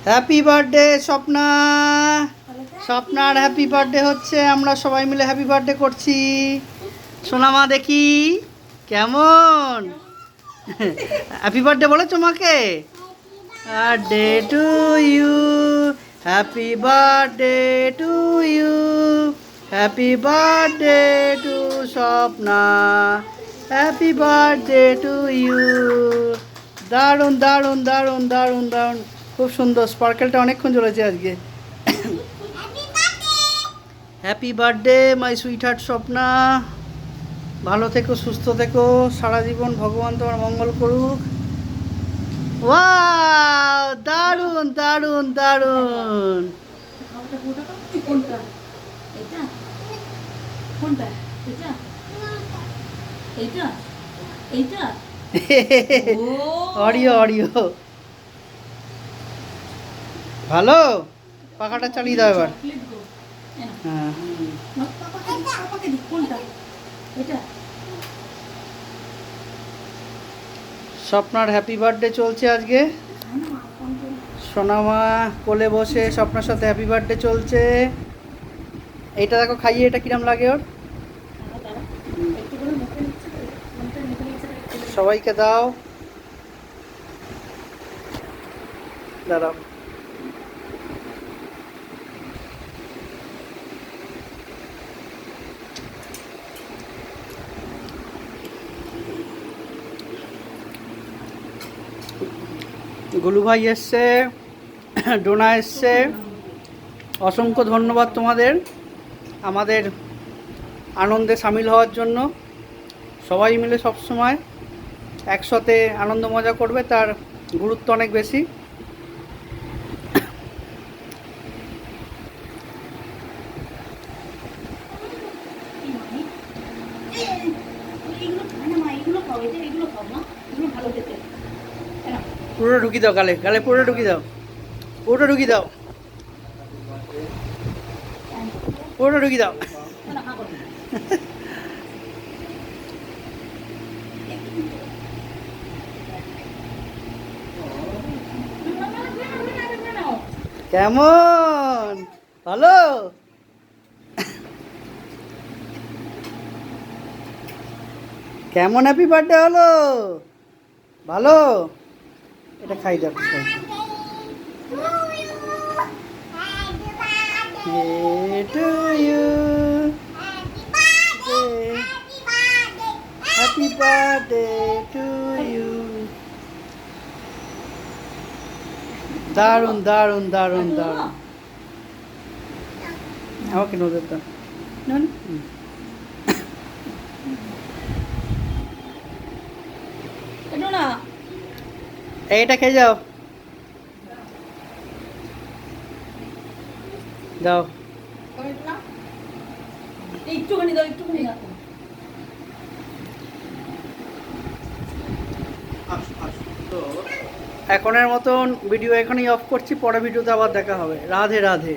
Happy birthday Swapna. স্বপ্নার happy birthday হচ্ছে, আমরা সবাই মিলে হ্যাপি বার্থডে করছি। সোনামা দেখি কেমন হ্যাপি বার্থডে বলেছো মাকে? Birthday to you, happy birthday to you, happy birthday to Swapna, happy birthday to you. দারুণ দারুণ দারুণ দারুণ দারুণ, খুব সুন্দর। স্পার্কেলটা অনেকক্ষণ জ্বলেছে আজকে। Happy birthday my sweet heart Swapna. ভালো থেকো, সুস্থ থেকো, সারা জীবন ভগবান তোমার মঙ্গল করুক। ওয়াও, দারুণ দারুণ দারুণ। অডিও অডিও ভালো। পাখাটা চালিয়ে দাও এবার। হ্যাঁ, স্বপ্নার হ্যাপি বার্থডে চলছে আজকে। সোনামা কোলে বসে স্বপ্নার সাথে হ্যাপি বার্থডে চলছে। এইটা দেখো খাইয়ে, এটা কিরম লাগে ওর। সবাইকে দাও, দাঁড়াও। গুলু ভাই এসছে, ডোনা এসছে, অসংখ্য ধন্যবাদ তোমাদের আমাদের আনন্দে সামিল হওয়ার জন্য। সবাই মিলে সবসময় একসাথে আনন্দ মজা করবে, তার গুরুত্ব অনেক বেশি। পুরোটা ঢুকি দাও গালে, গালে পুরোটা ঢুকি দাও, পুরোটা ঢুকি দাও, পুরোটা ঢুকি দাও। কেমন ভালো? কেমন হ্যাপি বার্থডে হলো? ভালো। এটা খাই দাও। Happy birthday to you. দারুণ দারুণ দারুণ দারুণ। আমাকে নজর দাও। এইটা খেয়ে যাও, দাও। একটুখানি দাও, একটুখানি দাও। এখনের মতন ভিডিও এখানেই অফ করছি, পরে ভিডিওতে আবার দেখা হবে। রাধে রাধে।